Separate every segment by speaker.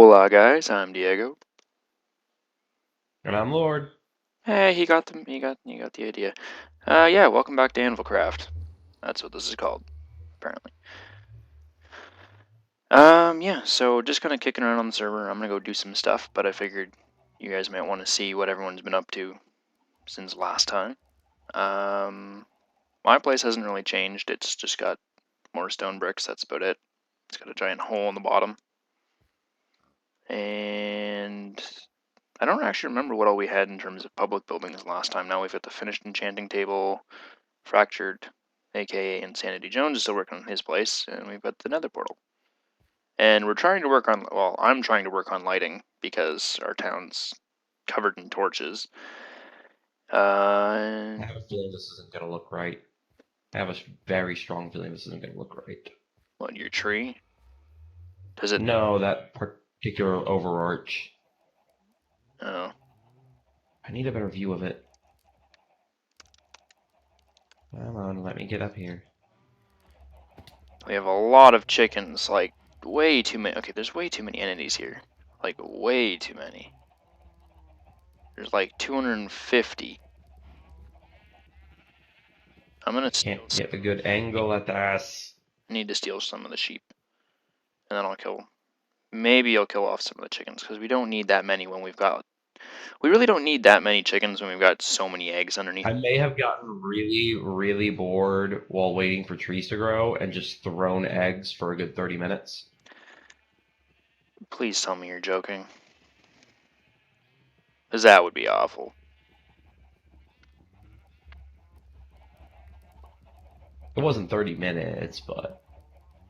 Speaker 1: Hola guys, I'm Diego.
Speaker 2: And I'm Lord.
Speaker 1: Hey, he got the idea. Yeah, welcome back to AnvilCraft. That's what this is called, apparently. Yeah, so just kind of kicking around on the server. I'm gonna go do some stuff, but I figured you guys might want to see what everyone's been up to since last time. My place hasn't really changed. It's just got more stone bricks, that's about it. It's got a giant hole in the bottom. And I don't actually remember what all we had in terms of public buildings last time. Now we've got the finished enchanting table, Fractured, aka Insanity Jones, is still working on his place, and we've got the nether portal. And we're trying to work on, well, I'm trying to work on lighting because our town's covered in torches.
Speaker 2: I have a feeling this isn't going to look right. I have a very strong feeling this isn't going to look right.
Speaker 1: What, your tree? Does it?
Speaker 2: No, that particular overarch.
Speaker 1: Oh.
Speaker 2: I need a better view of it. Come on, let me get up here.
Speaker 1: We have a lot of chickens, like, way too many. Okay, there's way too many entities here. Like, way too many. There's like 250. I'm gonna steal
Speaker 2: Can't get a good angle at this.
Speaker 1: need to steal some of the sheep. And then I'll kill. Maybe I'll kill off some of the chickens, because we don't need that many when we've got. We really don't need that many chickens when we've got so many eggs underneath.
Speaker 2: I may have gotten really, really bored while waiting for trees to grow and just thrown eggs for a good 30 minutes.
Speaker 1: Please tell me you're joking. Because that would be awful.
Speaker 2: It wasn't 30 minutes, but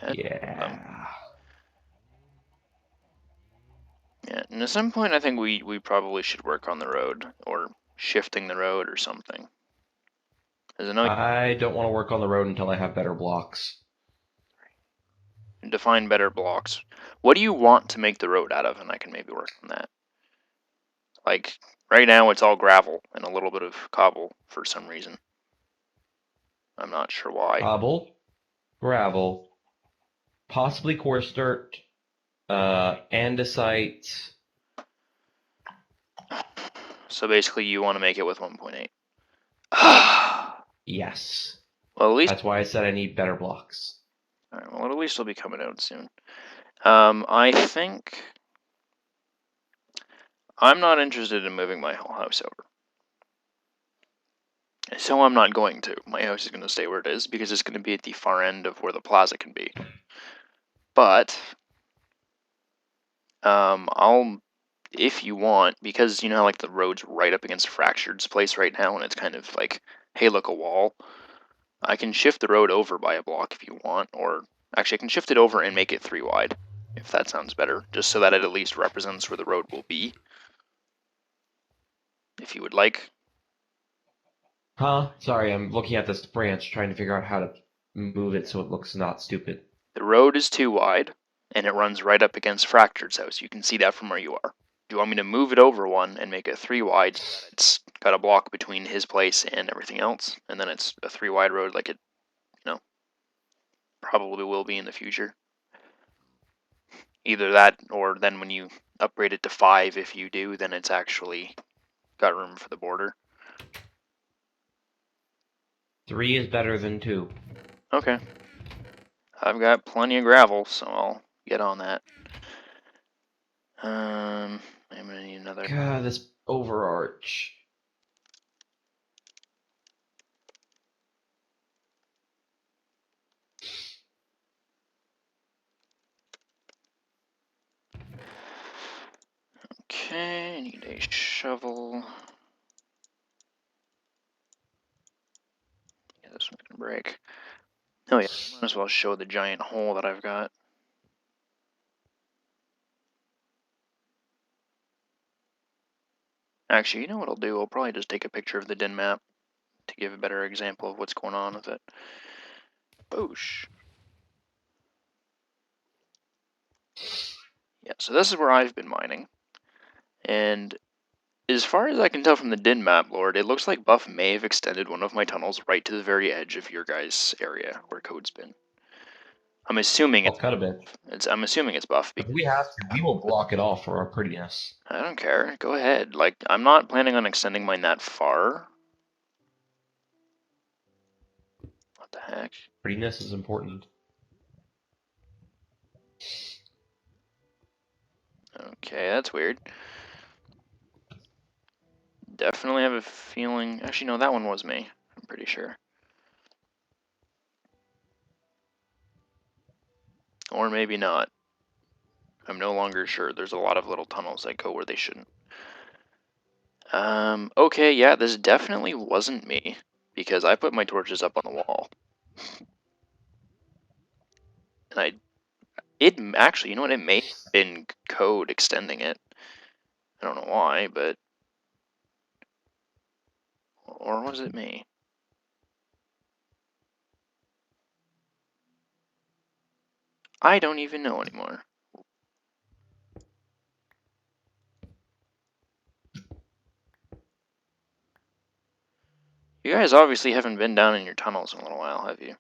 Speaker 1: Yeah.
Speaker 2: yeah.
Speaker 1: Yeah, and at some point I think we probably should work on the road, or shifting the road or something.
Speaker 2: I don't want to work on the road until I have better blocks.
Speaker 1: Define better blocks. What do you want to make the road out of? And I can maybe work on that. Like, right now it's all gravel and a little bit of cobble for some reason. I'm not sure why.
Speaker 2: Cobble, gravel, possibly coarse dirt, andesite.
Speaker 1: So basically you want to make it with 1.8.
Speaker 2: Yes.
Speaker 1: Well, at least.
Speaker 2: That's why I said I need better blocks.
Speaker 1: Alright, well, at least it'll be coming out soon. I think I'm not interested in moving my whole house over. So I'm not going to. My house is going to stay where it is because it's going to be at the far end of where the plaza can be. But I'll, if you want, because you know how like the road's right up against Fractured's place right now, and it's kind of like, hey, look, a wall. I can shift the road over by a block if you want, or actually I can shift it over and make it 3 wide, if that sounds better, just so that it at least represents where the road will be. If you would like.
Speaker 2: Huh? Sorry, I'm looking at this branch trying to figure out how to move it so it looks not stupid.
Speaker 1: The road is 2 wide, and it runs right up against Fractured's house. You can see that from where you are. Do you want me to move it over one and make it 3 wide so that it's got a block between his place and everything else, and then it's a 3 wide road like it, probably will be in the future? Either that, or then when you upgrade it to 5, if you do, then it's actually got room for the border.
Speaker 2: 3 is better than 2.
Speaker 1: Okay. I've got plenty of gravel, so I'll get on that. I'm gonna need another.
Speaker 2: God, this overarch.
Speaker 1: Okay, I need a shovel. Yeah, this one's gonna break. Oh yeah, might as well show the giant hole that I've got. Actually, you know what I'll do? I'll probably just take a picture of the din map to give a better example of what's going on with it. Boosh. Yeah, so this is where I've been mining. And as far as I can tell from the din map, Lord, it looks like Buff may have extended one of my tunnels right to the very edge of your guys' area where Code's been. I'm assuming
Speaker 2: I'll cut a bit.
Speaker 1: I'm assuming it's buff
Speaker 2: If
Speaker 1: because
Speaker 2: we have to, we will block it off for our prettiness.
Speaker 1: I don't care. Go ahead. Like, I'm not planning on extending mine that far. What the heck?
Speaker 2: Prettiness is important.
Speaker 1: Okay, that's weird. Definitely have a feeling. Actually, no, that one was me. I'm pretty sure. Or maybe not. I'm no longer sure. There's a lot of little tunnels that go where they shouldn't. Okay, yeah, this definitely wasn't me. Because I put my torches up on the wall. And it actually, you know what, it may have been code extending it. I don't know why, but... Or was it me? I don't even know anymore. You guys obviously haven't been down in your tunnels in a little while, have you?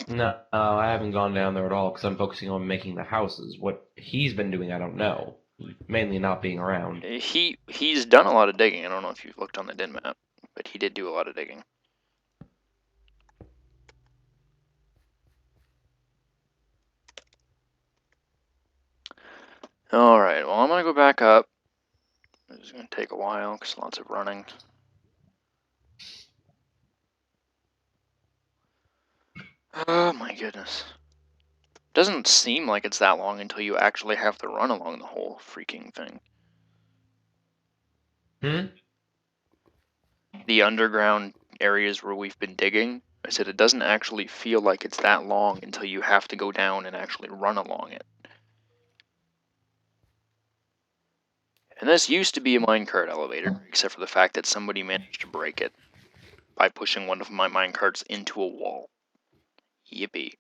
Speaker 2: No, I haven't gone down there at all because I'm focusing on making the houses. What he's been doing, I don't know. Mainly not being around.
Speaker 1: He's done a lot of digging. I don't know if you've looked on the din map, but he did do a lot of digging. Alright, well, I'm gonna go back up. It's gonna take a while because lots of running. Oh my goodness. Doesn't seem like it's that long until you actually have to run along the whole freaking thing. The underground areas where we've been digging, I said it doesn't actually feel like it's that long until you have to go down and actually run along it. And this used to be a minecart elevator, except for the fact that somebody managed to break it by pushing one of my minecarts into a wall. Yippee.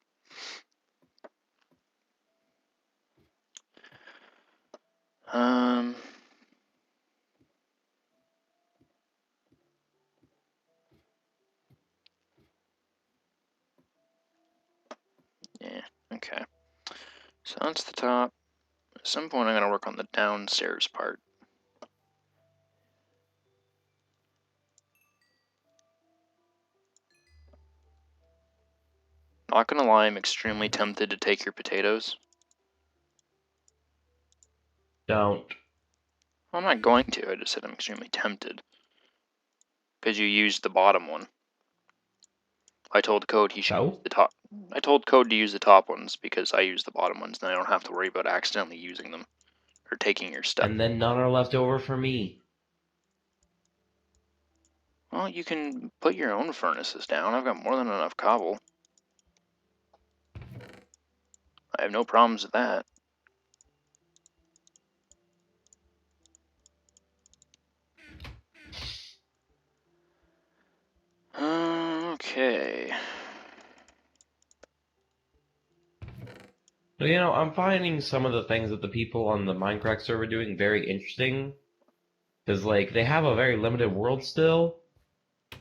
Speaker 1: Um... Yeah, okay. So that's the top. At some point I'm going to work on the downstairs part. Not going to lie, I'm extremely tempted to take your potatoes.
Speaker 2: Don't.
Speaker 1: I'm not going to, I just said I'm extremely tempted. Because you used the bottom one. I told Code he should use
Speaker 2: So?
Speaker 1: the top. I told Code to use the top ones because I use the bottom ones, and I don't have to worry about accidentally using them. Or taking your stuff.
Speaker 2: And then none are left over for me.
Speaker 1: Well, you can put your own furnaces down. I've got more than enough cobble. I have no problems with that. Okay.
Speaker 2: But I'm finding some of the things that the people on the Minecraft server are doing very interesting. Because, like, they have a very limited world still,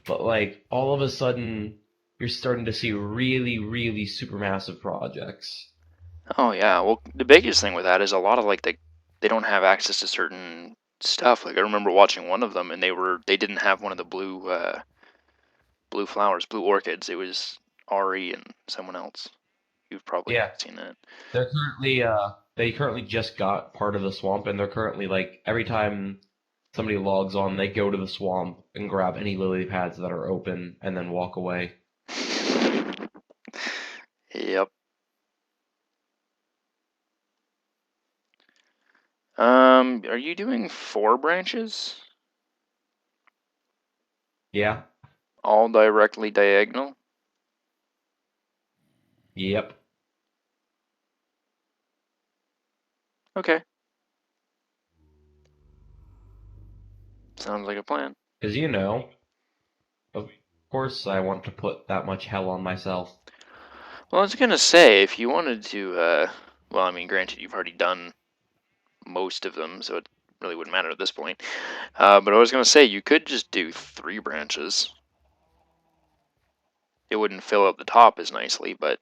Speaker 2: but, like, all of a sudden, you're starting to see really, really supermassive projects.
Speaker 1: Oh yeah, well the biggest thing with that is a lot of like they don't have access to certain stuff. Like I remember watching one of them and they didn't have one of the blue flowers, blue orchids. It was Ari and someone else. You've probably
Speaker 2: Yeah,
Speaker 1: seen that.
Speaker 2: they currently just got part of the swamp, and they're currently, like, every time somebody logs on, they go to the swamp and grab any lily pads that are open and then walk away.
Speaker 1: Yep. Are you doing 4 branches?
Speaker 2: Yeah,
Speaker 1: All directly diagonal?
Speaker 2: yep.
Speaker 1: Okay. Sounds like a plan.
Speaker 2: Because, of course I want to put that much hell on myself.
Speaker 1: Well, I was gonna say, if you wanted to, well, I mean, granted, you've already done most of them, so it really wouldn't matter at this point. But I was gonna say, you could just do 3 branches. It wouldn't fill up the top as nicely, but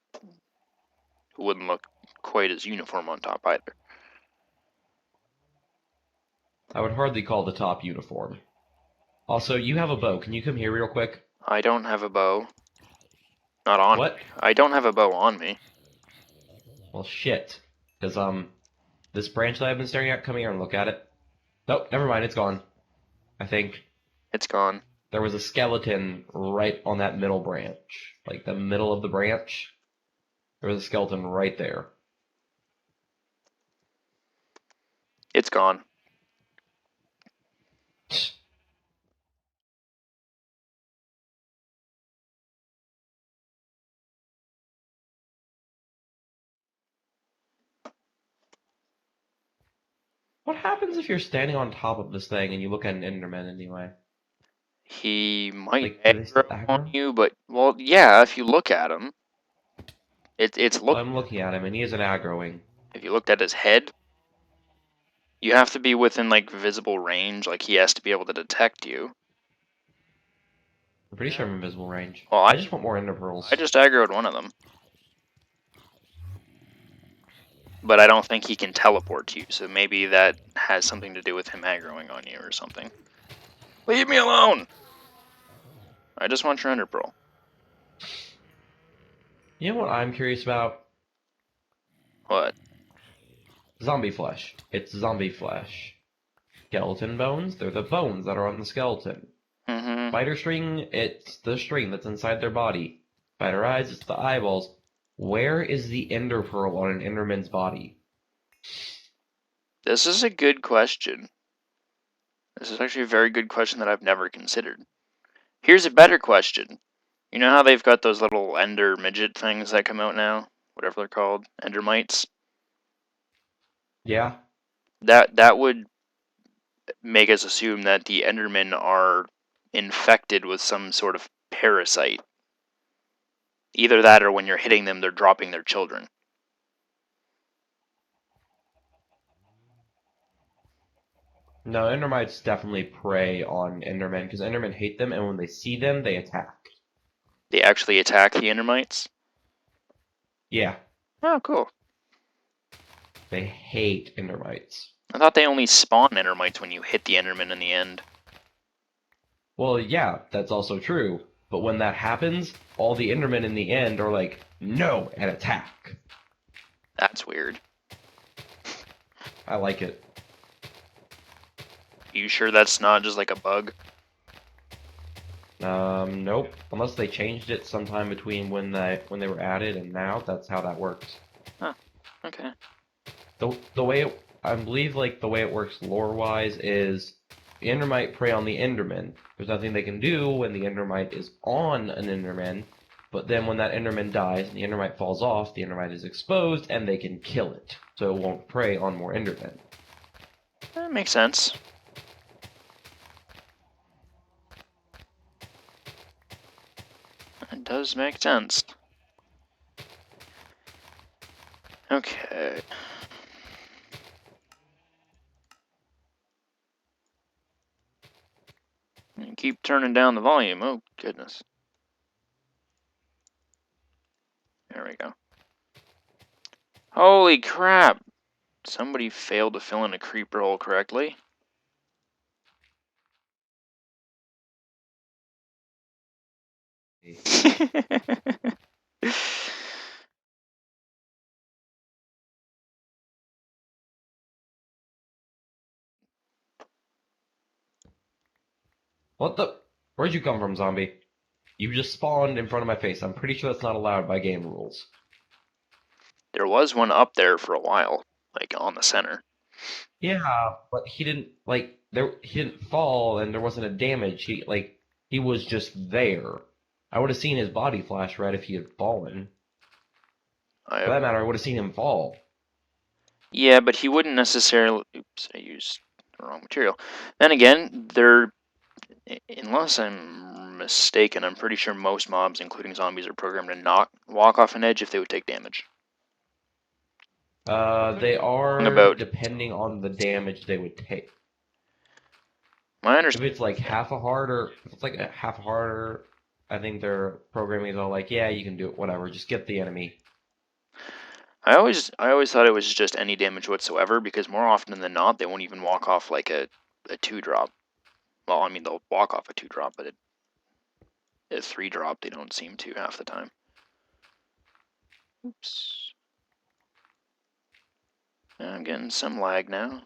Speaker 1: it wouldn't look quite as uniform on top either.
Speaker 2: I would hardly call the top uniform. Also, you have a bow. Can you come here real quick?
Speaker 1: I don't have a bow. Not on
Speaker 2: What?
Speaker 1: me. I don't have a bow on me.
Speaker 2: Well, shit. Because, this branch that I've been staring at, come here and look at it. Nope, never mind, it's gone. I think
Speaker 1: It's gone.
Speaker 2: there was a skeleton right on that middle branch. Like, the middle of the branch. There was a skeleton right there.
Speaker 1: It's gone.
Speaker 2: What happens if you're standing on top of this thing and you look at an Enderman anyway?
Speaker 1: He might
Speaker 2: Like, do they still
Speaker 1: aggro on
Speaker 2: aggro?
Speaker 1: you, but, well, yeah, if you look at him. It's
Speaker 2: Well,
Speaker 1: look.
Speaker 2: I'm looking at him and he isn't aggroing.
Speaker 1: If you looked at his head, you have to be within, like, visible range. Like, he has to be able to detect you.
Speaker 2: I'm pretty sure I'm in invisible range.
Speaker 1: Well,
Speaker 2: I just want more ender pearls.
Speaker 1: I just aggroed one of them. But I don't think he can teleport to you, so maybe that has something to do with him aggroing on you or something. Leave me alone! I just want your ender pearl.
Speaker 2: You know what I'm curious about?
Speaker 1: What?
Speaker 2: Zombie flesh. It's zombie flesh. Skeleton bones, they're the bones that are on the skeleton.
Speaker 1: Mm-hmm.
Speaker 2: Spider string, it's the string that's inside their body. Spider eyes, it's the eyeballs. Where is the ender pearl on an enderman's body?
Speaker 1: This is a good question. This is actually a very good question that I've never considered. Here's a better question. You know how they've got those little ender midget things that come out now? Whatever they're called. Ender mites?
Speaker 2: Yeah?
Speaker 1: That would make us assume that the Endermen are infected with some sort of parasite. Either that or when you're hitting them, they're dropping their children.
Speaker 2: No, endermites definitely prey on endermen because endermen hate them, and when they see them, they attack.
Speaker 1: They actually attack the Endermites?
Speaker 2: Yeah,
Speaker 1: Oh, cool.
Speaker 2: they hate endermites.
Speaker 1: I thought they only spawn Endermites when you hit the Enderman in the end.
Speaker 2: Well, yeah, that's also true. But when that happens, all the endermen in the end are like, no, and attack.
Speaker 1: That's weird.
Speaker 2: I like it.
Speaker 1: You sure that's not just like a bug?
Speaker 2: Nope. Unless they changed it sometime between when they were added and now, that's how that works.
Speaker 1: Huh. Okay.
Speaker 2: The way I believe like the way it works lore wise is the Endermite prey on the Enderman. There's nothing they can do when the Endermite is on an Enderman, but then when that Enderman dies and the Endermite falls off, the Endermite is exposed and they can kill it, so it won't prey on more Endermen.
Speaker 1: That makes sense. It does make sense. Okay. And keep turning down the volume. Oh, goodness. There we go. Holy crap! Somebody failed to fill in a creeper hole correctly.
Speaker 2: What the? Where'd you come from, zombie? You just spawned in front of my face. I'm pretty sure that's not allowed by game rules.
Speaker 1: There was one up there for a while, like on the center.
Speaker 2: Yeah, but he didn't like there. He didn't fall, and there wasn't a damage. He was just there. I would have seen his body flash red if he had fallen. For that matter, I would have seen him fall.
Speaker 1: Yeah, but he wouldn't necessarily. Oops, I used the wrong material. Then again, they're, unless I'm mistaken, I'm pretty sure most mobs, including zombies, are programmed to not walk off an edge if they would take damage.
Speaker 2: They are
Speaker 1: About
Speaker 2: depending on the damage they would take.
Speaker 1: my
Speaker 2: If
Speaker 1: understanding,
Speaker 2: it's like half a heart, or if it's like a half a heart, or I think their programming is all like, yeah, you can do it, whatever. Just get the enemy.
Speaker 1: I always thought it was just any damage whatsoever, because more often than not, they won't even walk off like a 2-drop. Well, I mean, they'll walk off a 2-drop, but a 3-drop, they don't seem to half the time. Oops. I'm getting some lag now.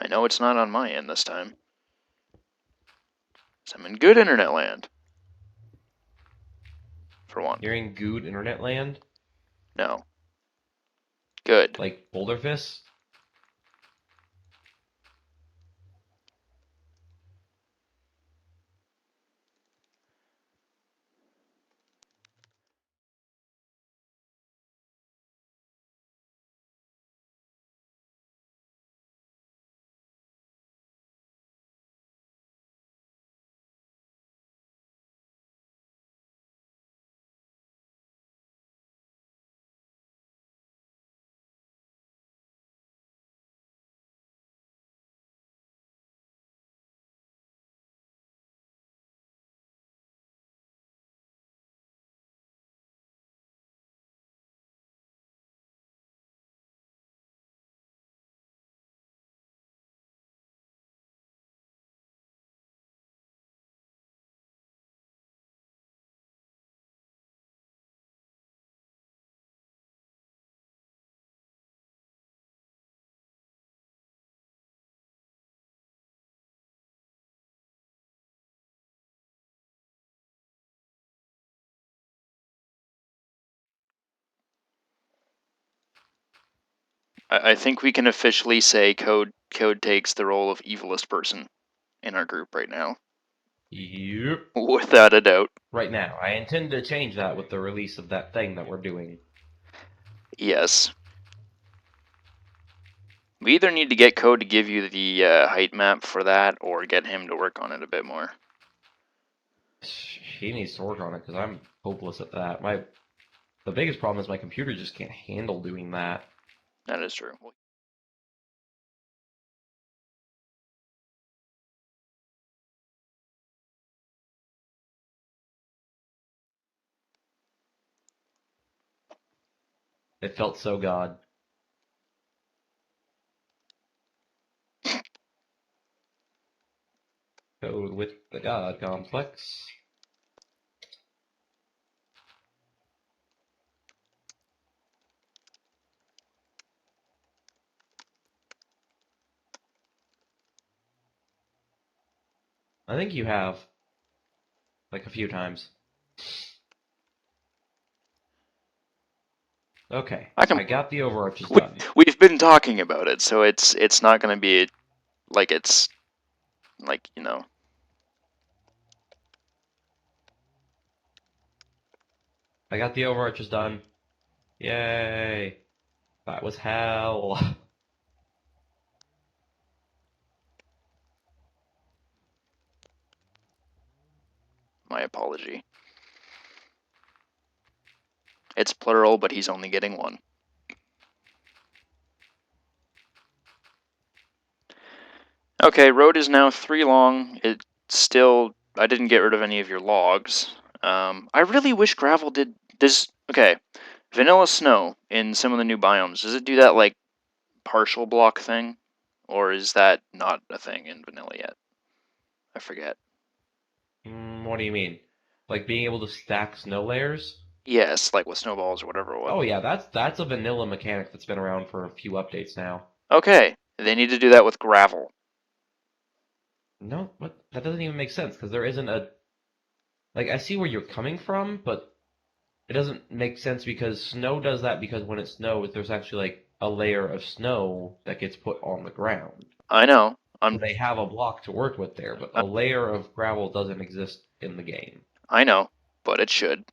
Speaker 1: I know it's not on my end this time. So I'm in good internet land. For one.
Speaker 2: You're in good internet land?
Speaker 1: No. Good.
Speaker 2: Like Boulder Fist?
Speaker 1: I think we can officially say Code takes the role of evilest person in our group right now.
Speaker 2: Yep.
Speaker 1: Without a doubt.
Speaker 2: Right now. I intend to change that with the release of that thing that we're doing.
Speaker 1: Yes. We either need to get Code to give you the height map for that, or get him to work on it a bit more.
Speaker 2: He needs to work on it, because I'm hopeless at that. The biggest problem is my computer just can't handle doing that.
Speaker 1: That is true.
Speaker 2: It felt so god. Code with the god complex. I think you have. Like a few times. Okay. I got the overarches done.
Speaker 1: We've been talking about it, so it's not going to be like it's like, you know.
Speaker 2: I got the overarches done. Yay. That was hell.
Speaker 1: My apology. It's plural, but he's only getting one. Okay, road is now 3 long. It still, I didn't get rid of any of your logs. I really wish gravel did this. Okay, vanilla snow in some of the new biomes, does it do that like partial block thing? Or is that not a thing in vanilla yet? I forget.
Speaker 2: What do you mean? Like being able to stack snow layers?
Speaker 1: Yes, like with snowballs or whatever it was.
Speaker 2: Oh yeah, that's a vanilla mechanic that's been around for a few updates now.
Speaker 1: Okay, they need to do that with gravel.
Speaker 2: No, what? That doesn't even make sense because there isn't a. Like, I see where you're coming from, but it doesn't make sense because snow does that because when it snows, there's actually like a layer of snow that gets put on the ground.
Speaker 1: I know.
Speaker 2: So they have a block to work with there, but a layer of gravel doesn't exist in the game.
Speaker 1: I know, but it should.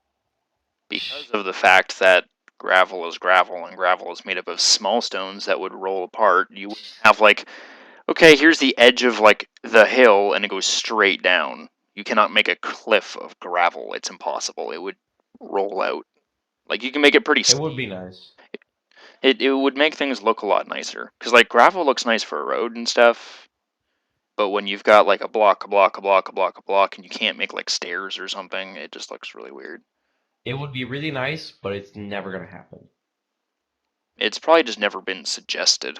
Speaker 1: Because of the fact that gravel is gravel and gravel is made up of small stones that would roll apart, you wouldn't have like, okay, here's the edge of like the hill and it goes straight down. You cannot make a cliff of gravel. It's impossible. It would roll out. Like you can make it pretty.
Speaker 2: It would be nice.
Speaker 1: It would make things look a lot nicer. Because like gravel looks nice for a road and stuff. But when you've got like a block, a block, a block, a block, a block, and you can't make like stairs or something, it just looks really weird.
Speaker 2: It would be really nice, but it's never gonna happen.
Speaker 1: It's probably just never been suggested.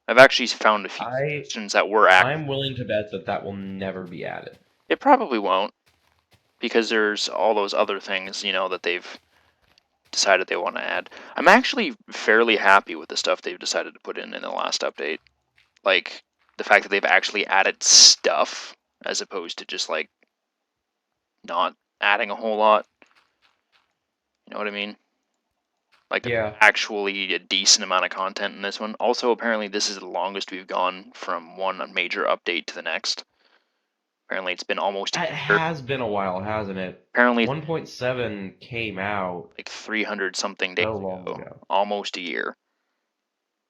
Speaker 1: I've actually found a few suggestions that were
Speaker 2: I'm willing to bet that that will never be added.
Speaker 1: It probably won't, because there's all those other things, that they've decided they want to add. I'm actually fairly happy with the stuff they've decided to put in the last update. Like, the fact that they've actually added stuff, as opposed to just, like, not adding a whole lot. You know what I mean? Like, there's
Speaker 2: Yeah.
Speaker 1: actually a decent amount of content in this one. Also, apparently, this is the longest we've gone from one major update to the next. Apparently, it's been almost a
Speaker 2: It
Speaker 1: year.
Speaker 2: has been a while, hasn't it?
Speaker 1: Apparently,
Speaker 2: 1.7 came out
Speaker 1: like 300 something days
Speaker 2: so long
Speaker 1: ago.
Speaker 2: ago.
Speaker 1: Almost a year.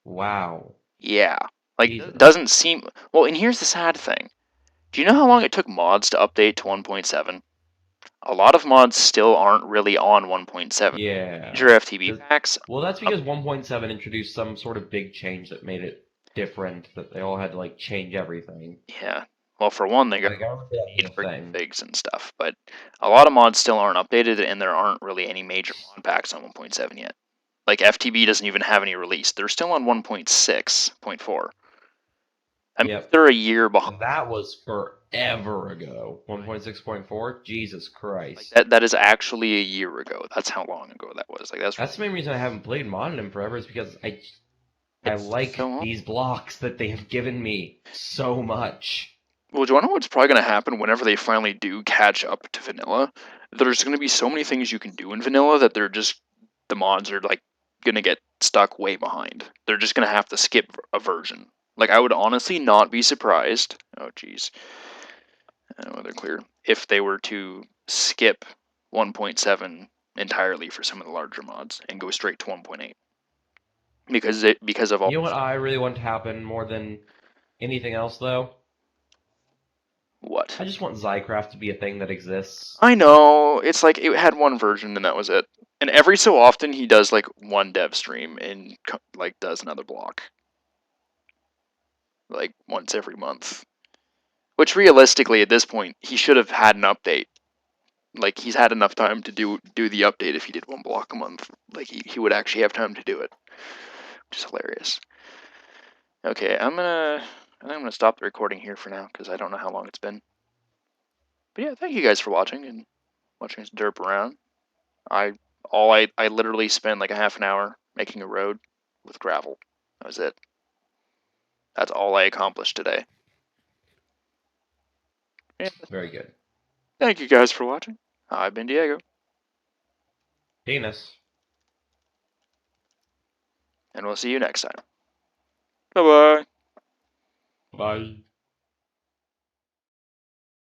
Speaker 2: Wow.
Speaker 1: Yeah. Like,
Speaker 2: Jesus.
Speaker 1: doesn't seem. Well, and here's the sad thing. Do you know how long it took mods to update to 1.7? A lot of mods still aren't really on 1.7.
Speaker 2: Yeah.
Speaker 1: Major FTB
Speaker 2: 'Cause-
Speaker 1: packs.
Speaker 2: Well, that's because 1.7 introduced some sort of big change that made it different, that they all had to, like, change everything.
Speaker 1: Yeah. Well, for one, they got
Speaker 2: Like, I remember that
Speaker 1: made
Speaker 2: being a
Speaker 1: for
Speaker 2: thing.
Speaker 1: configs and stuff, but a lot of mods still aren't updated, and there aren't really any major mod packs on 1.7 yet. Like, FTB doesn't even have any release. They're still on 1.6.4. I mean,
Speaker 2: Yep.
Speaker 1: they're a year behind.
Speaker 2: And that was forever ago. 1.6.4? Jesus
Speaker 1: Like,
Speaker 2: Christ.
Speaker 1: that is actually a year ago. That's how long ago that was. Like, that's
Speaker 2: That's the main reason I haven't played Modern in forever, is because I
Speaker 1: it's so
Speaker 2: like
Speaker 1: long.
Speaker 2: these blocks that they have given me so much.
Speaker 1: Well, do you want to know what's probably going to happen whenever they finally do catch up to vanilla? There's going to be so many things you can do in vanilla that the mods are like going to get stuck way behind. They're just going to have to skip a version. Like, I would honestly not be surprised. Oh, geez. They're clear. If they were to skip 1.7 entirely for some of the larger mods and go straight to 1.8. Because of all
Speaker 2: You know what I really want to happen more than anything else, though?
Speaker 1: what?
Speaker 2: I just want Zycraft to be a thing that exists.
Speaker 1: I know. It's like it had one version and that was it. And every so often he does like one dev stream and like does another block. Like once every month. Which realistically at this point he should have had an update. Like he's had enough time to do the update if he did one block a month. Like he would actually have time to do it. Which is hilarious. Okay, I think I'm gonna stop the recording here for now because I don't know how long it's been. But yeah, thank you guys for watching and watching us derp around. I literally spent like a half an hour making a road with gravel. That was it. That's all I accomplished today. Yeah.
Speaker 2: Very good.
Speaker 1: Thank you guys for watching. I've been Diego,
Speaker 2: Penis.
Speaker 1: and we'll see you next time. Bye bye.
Speaker 2: Bye.